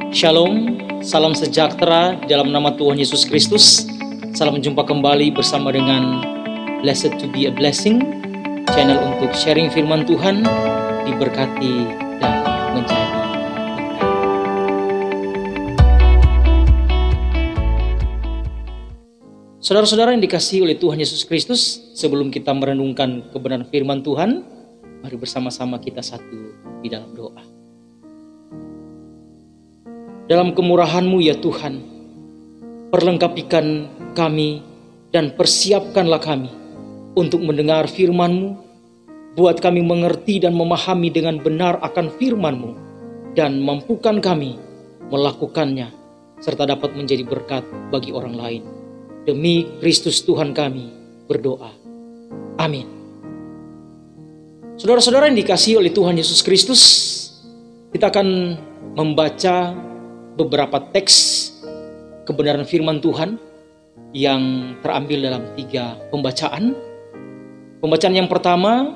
Shalom, salam sejahtera dalam nama Tuhan Yesus Kristus. Salam jumpa kembali bersama dengan Blessed to be a Blessing, channel untuk sharing firman Tuhan, diberkati dan menjadi berkat. Saudara-saudara yang dikasihi oleh Tuhan Yesus Kristus, sebelum kita merenungkan kebenaran firman Tuhan, mari bersama-sama kita satu di dalam doa. Dalam kemurahan-Mu ya Tuhan, perlengkapikan kami dan persiapkanlah kami untuk mendengar firman-Mu. Buat kami mengerti dan memahami dengan benar akan firman-Mu, dan mampukan kami melakukannya, serta dapat menjadi berkat bagi orang lain. Demi Kristus Tuhan kami berdoa. Amin. Saudara-saudara yang dikasihi oleh Tuhan Yesus Kristus, kita akan membaca beberapa teks kebenaran firman Tuhan yang terambil dalam 3 pembacaan. Pembacaan yang pertama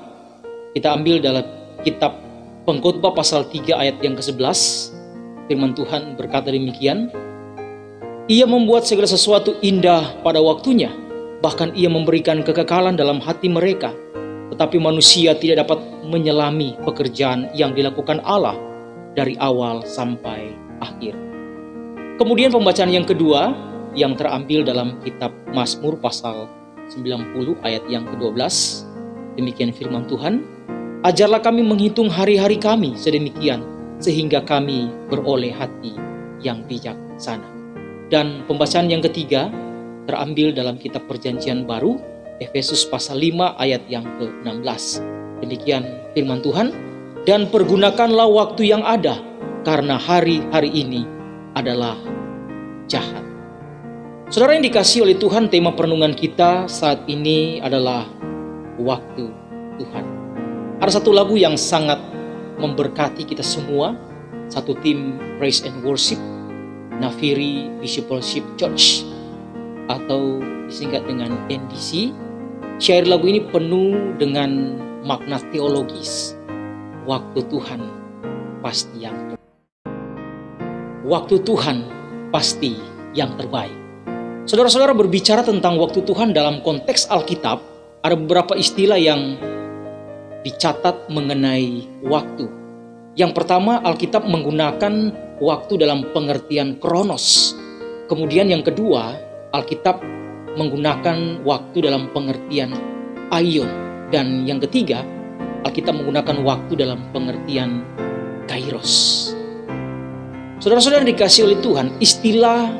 kita ambil dalam kitab Pengkhotbah pasal 3 ayat yang ke-11. Firman Tuhan berkata demikian, Ia membuat segala sesuatu indah pada waktunya, bahkan Ia memberikan kekekalan dalam hati mereka. Tetapi manusia tidak dapat menyelami pekerjaan yang dilakukan Allah dari awal sampai akhir. Kemudian pembacaan yang kedua yang terambil dalam kitab Mazmur pasal 90 ayat yang ke-12. Demikian firman Tuhan, Ajarlah kami menghitung hari-hari kami sedemikian, sehingga kami beroleh hati yang bijaksana. Dan pembacaan yang ketiga terambil dalam kitab Perjanjian Baru, Efesus pasal 5 ayat yang ke-16. Demikian firman Tuhan, Dan pergunakanlah waktu yang ada, karena hari-hari ini adalah jahat. Saudara yang dikasihi oleh Tuhan, tema perenungan kita saat ini adalah waktu Tuhan. Ada satu lagu yang sangat memberkati kita semua, satu tim Praise and Worship, Nafiri Discipleship Church, atau disingkat dengan NDC. Syair lagu ini penuh dengan makna teologis. Waktu Tuhan pasti yang terbaik. Waktu Tuhan pasti yang terbaik. Saudara-saudara, berbicara tentang waktu Tuhan dalam konteks Alkitab, ada beberapa istilah yang dicatat mengenai waktu. Yang pertama, Alkitab menggunakan waktu dalam pengertian kronos. Kemudian yang kedua, Alkitab menggunakan waktu dalam pengertian aion. Dan yang ketiga, Alkitab menggunakan waktu dalam pengertian kairos. Saudara-saudara dikasih oleh Tuhan, istilah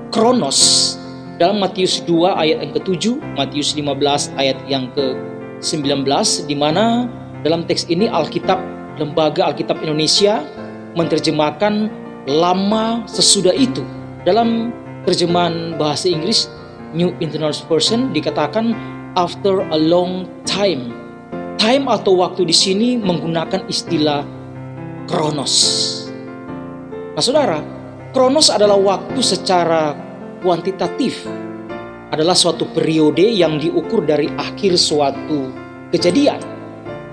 kronos dalam Matius 2 ayat yang ke-7, Matius 15 ayat yang ke-19, di mana dalam teks ini Lembaga Alkitab Indonesia menerjemahkan lama sesudah itu. Dalam terjemahan bahasa Inggris New International Version dikatakan after a long time. Time atau waktu di sini menggunakan istilah kronos. Nah saudara, kronos adalah waktu secara kuantitatif. Adalah suatu periode yang diukur dari akhir suatu kejadian.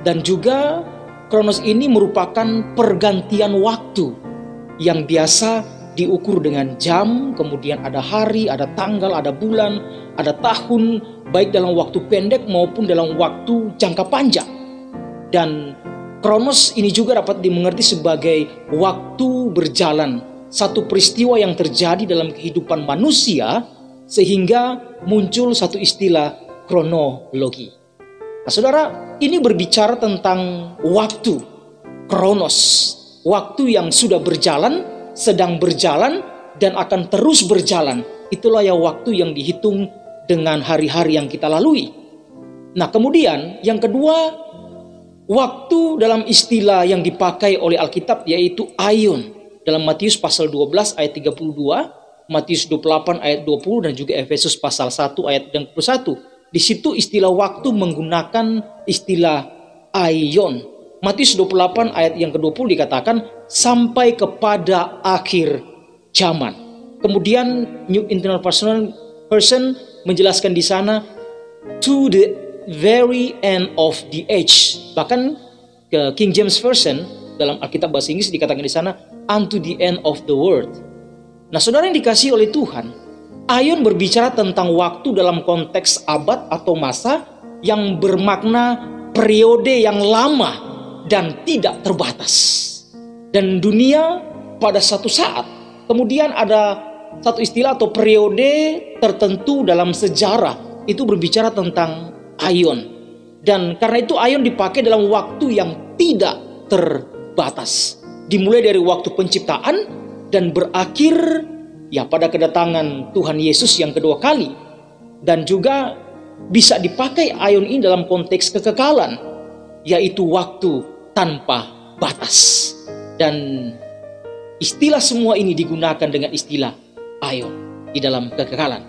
Dan juga kronos ini merupakan pergantian waktu yang biasa diukur dengan jam, kemudian ada hari, ada tanggal, ada bulan, ada tahun, baik dalam waktu pendek maupun dalam waktu jangka panjang. Dan kronos ini juga dapat dimengerti sebagai waktu berjalan, satu peristiwa yang terjadi dalam kehidupan manusia sehingga muncul satu istilah kronologi. Nah saudara, ini berbicara tentang waktu, kronos, waktu yang sudah berjalan, sedang berjalan, dan akan terus berjalan. Itulah ya waktu yang dihitung dengan hari-hari yang kita lalui. Nah kemudian yang kedua, waktu dalam istilah yang dipakai oleh Alkitab yaitu aion. Dalam Matius pasal 12 ayat 32, Matius 28 ayat 20, dan juga Efesus pasal 1 ayat 21. Di situ istilah waktu menggunakan istilah aion. Matius 28 ayat yang ke-20 dikatakan sampai kepada akhir zaman. Kemudian New International Version menjelaskan di sana to the very end of the age. Bahkan ke King James Version dalam Alkitab bahasa Inggris dikatakan di sana unto the end of the world. Nah, saudara yang dikasihi oleh Tuhan, aion berbicara tentang waktu dalam konteks abad atau masa yang bermakna periode yang lama dan tidak terbatas. Dan dunia pada satu saat, kemudian ada satu istilah atau periode tertentu dalam sejarah, itu berbicara tentang aion. Dan karena itu aion dipakai dalam waktu yang tidak terbatas. Dimulai dari waktu penciptaan dan berakhir ya pada kedatangan Tuhan Yesus yang kedua kali. Dan juga bisa dipakai aion ini dalam konteks kekekalan, yaitu waktu tanpa batas. Dan istilah semua ini digunakan dengan istilah aion di dalam kekekalan.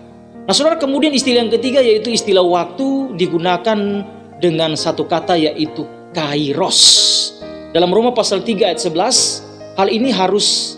Nah, saudara, kemudian istilah yang ketiga yaitu istilah waktu digunakan dengan satu kata yaitu kairos. Dalam Roma pasal 3 ayat 11, hal ini harus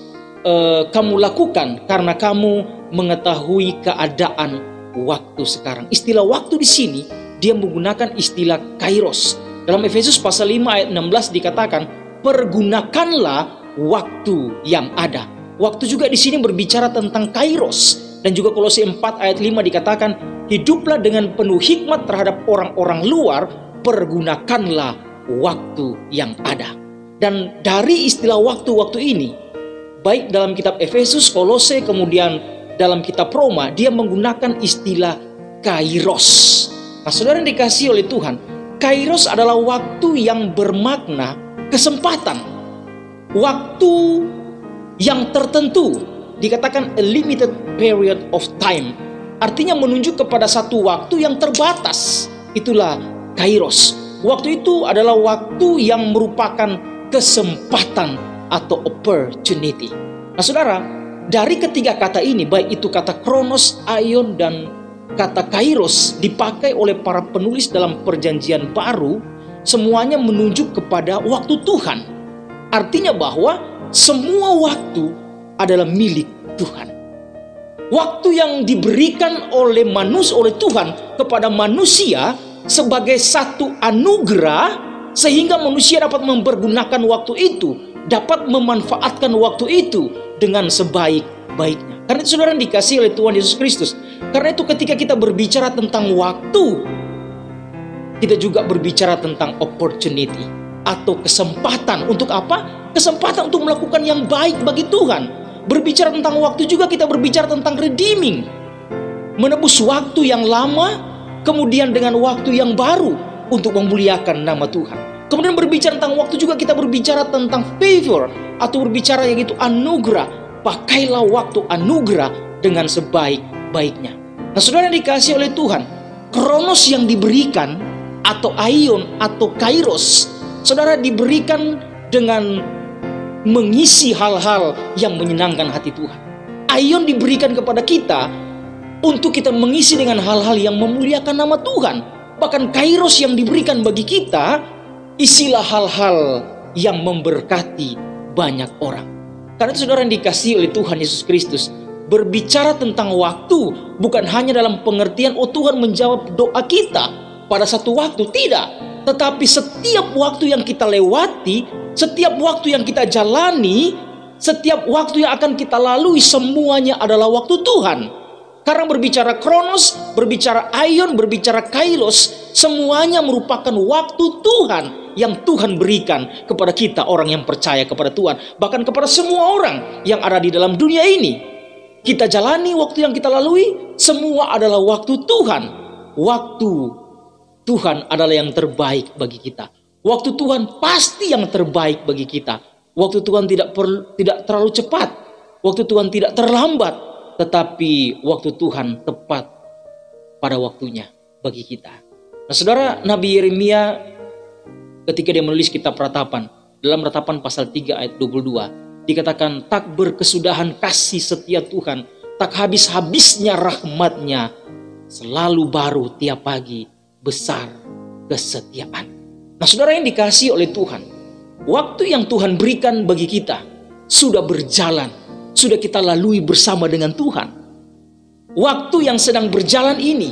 kamu lakukan karena kamu mengetahui keadaan waktu sekarang. Istilah waktu di sini dia menggunakan istilah kairos. Dalam Efesus pasal 5 ayat 16 dikatakan, pergunakanlah waktu yang ada. Waktu juga di sini berbicara tentang kairos. Dan juga Kolose 4 ayat 5 dikatakan, hiduplah dengan penuh hikmat terhadap orang-orang luar, pergunakanlah waktu yang ada. Dan dari istilah waktu-waktu ini, baik dalam kitab Efesus, Kolose, kemudian dalam kitab Roma, dia menggunakan istilah kairos. Nah, saudara yang dikasihi oleh Tuhan, kairos adalah waktu yang bermakna kesempatan. Waktu yang tertentu, dikatakan a limited period of time. Artinya menunjuk kepada satu waktu yang terbatas. Itulah kairos. Waktu itu adalah waktu yang merupakan kesempatan atau opportunity. Nah, saudara, dari ketiga kata ini, baik itu kata kronos, aion, dan kata kairos, dipakai oleh para penulis dalam perjanjian baru, semuanya menunjuk kepada waktu Tuhan. Artinya bahwa semua waktu adalah milik Tuhan. Waktu yang diberikan oleh Tuhan kepada manusia sebagai satu anugerah, sehingga manusia dapat mempergunakan waktu itu, dapat memanfaatkan waktu itu dengan sebaik-baiknya. Karena itu saudara dikasihi oleh Tuhan Yesus Kristus. Karena itu ketika kita berbicara tentang waktu, kita juga berbicara tentang opportunity atau kesempatan. Untuk apa? Kesempatan untuk melakukan yang baik bagi Tuhan. Berbicara tentang waktu juga kita berbicara tentang redeeming. Menebus waktu yang lama, kemudian dengan waktu yang baru untuk memuliakan nama Tuhan. Kemudian berbicara tentang waktu juga kita berbicara tentang favor atau berbicara yaitu anugerah. Pakailah waktu anugerah dengan sebaik-baiknya. Nah, saudara yang dikasihi oleh Tuhan, kronos yang diberikan atau aion atau kairos, saudara diberikan dengan mengisi hal-hal yang menyenangkan hati Tuhan. Aion diberikan kepada kita untuk kita mengisi dengan hal-hal yang memuliakan nama Tuhan. Bahkan kairos yang diberikan bagi kita, isilah hal-hal yang memberkati banyak orang. Karena itu saudara yang dikasihi oleh Tuhan Yesus Kristus, berbicara tentang waktu bukan hanya dalam pengertian Tuhan menjawab doa kita pada satu waktu, tidak. Tetapi setiap waktu yang kita lewati, setiap waktu yang kita jalani, setiap waktu yang akan kita lalui, semuanya adalah waktu Tuhan. Karena berbicara kronos, berbicara aion, berbicara kairos, semuanya merupakan waktu Tuhan yang Tuhan berikan kepada kita, orang yang percaya kepada Tuhan. Bahkan kepada semua orang yang ada di dalam dunia ini. Kita jalani waktu yang kita lalui, semua adalah waktu Tuhan. Waktu Tuhan adalah yang terbaik bagi kita. Waktu Tuhan pasti yang terbaik bagi kita. Waktu Tuhan tidak terlalu cepat. Waktu Tuhan tidak terlambat. Tetapi waktu Tuhan tepat pada waktunya bagi kita. Nah, saudara, Nabi Yeremia ketika dia menulis kitab Ratapan, dalam Ratapan pasal 3 ayat 22, dikatakan, tak berkesudahan kasih setia Tuhan, tak habis-habisnya rahmatnya, selalu baru tiap pagi, besar kesetiaan. Nah, saudara yang dikasihi oleh Tuhan, waktu yang Tuhan berikan bagi kita sudah berjalan, sudah kita lalui bersama dengan Tuhan. Waktu yang sedang berjalan ini,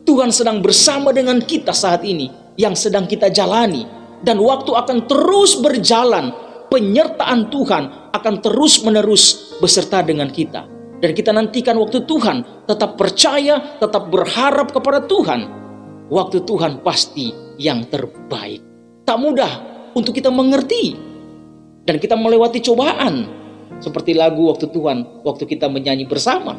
Tuhan sedang bersama dengan kita saat ini, yang sedang kita jalani. Dan waktu akan terus berjalan penyertaan Tuhan akan terus-menerus beserta dengan kita. Dan kita nantikan waktu Tuhan, tetap percaya, tetap berharap kepada Tuhan. Waktu Tuhan pasti yang terbaik. Tak mudah untuk kita mengerti. Dan kita melewati cobaan. Seperti lagu waktu Tuhan, waktu kita menyanyi bersama.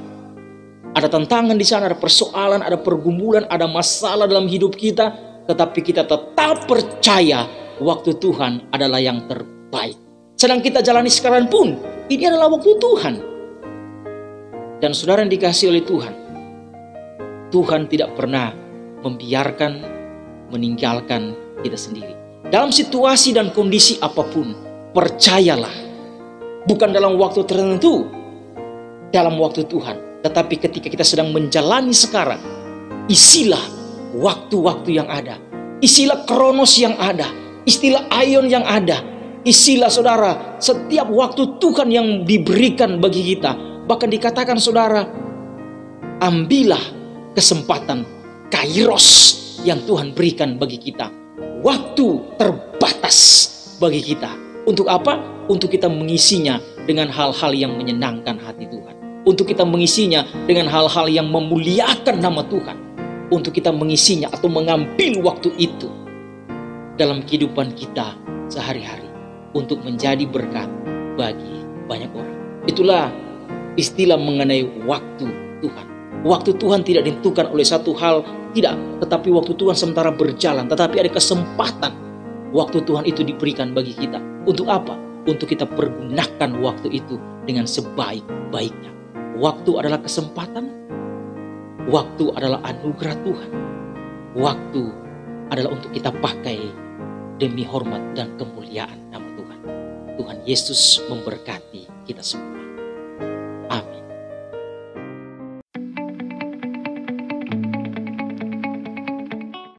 Ada tantangan di sana, ada persoalan, ada pergumulan, ada masalah dalam hidup kita. Tetapi kita tetap percaya waktu Tuhan adalah yang terbaik. Sedang kita jalani sekarang pun, ini adalah waktu Tuhan. Dan saudara yang dikasihi oleh Tuhan, Tuhan tidak pernah membiarkan, meninggalkan kita sendiri. Dalam situasi dan kondisi apapun, percayalah, bukan dalam waktu tertentu, dalam waktu Tuhan. Tetapi ketika kita sedang menjalani sekarang, isilah waktu-waktu yang ada. Isilah kronos yang ada. Istilah aion yang ada. Isilah saudara, setiap waktu Tuhan yang diberikan bagi kita. Bahkan dikatakan saudara, ambillah kesempatan kairos yang Tuhan berikan bagi kita. Waktu terbatas bagi kita. Untuk apa? Untuk kita mengisinya dengan hal-hal yang menyenangkan hati Tuhan. Untuk kita mengisinya dengan hal-hal yang memuliakan nama Tuhan. Untuk kita mengisinya atau mengambil waktu itu dalam kehidupan kita sehari-hari. Untuk menjadi berkat bagi banyak orang. Itulah istilah mengenai waktu Tuhan. Waktu Tuhan tidak ditentukan oleh satu hal, tidak. Tetapi waktu Tuhan sementara berjalan. Tetapi ada kesempatan waktu Tuhan itu diberikan bagi kita. Untuk apa? Untuk kita pergunakan waktu itu dengan sebaik-baiknya. Waktu adalah kesempatan. Waktu adalah anugerah Tuhan. Waktu adalah untuk kita pakai demi hormat dan kemuliaan nama Tuhan. Tuhan Yesus memberkati kita semua.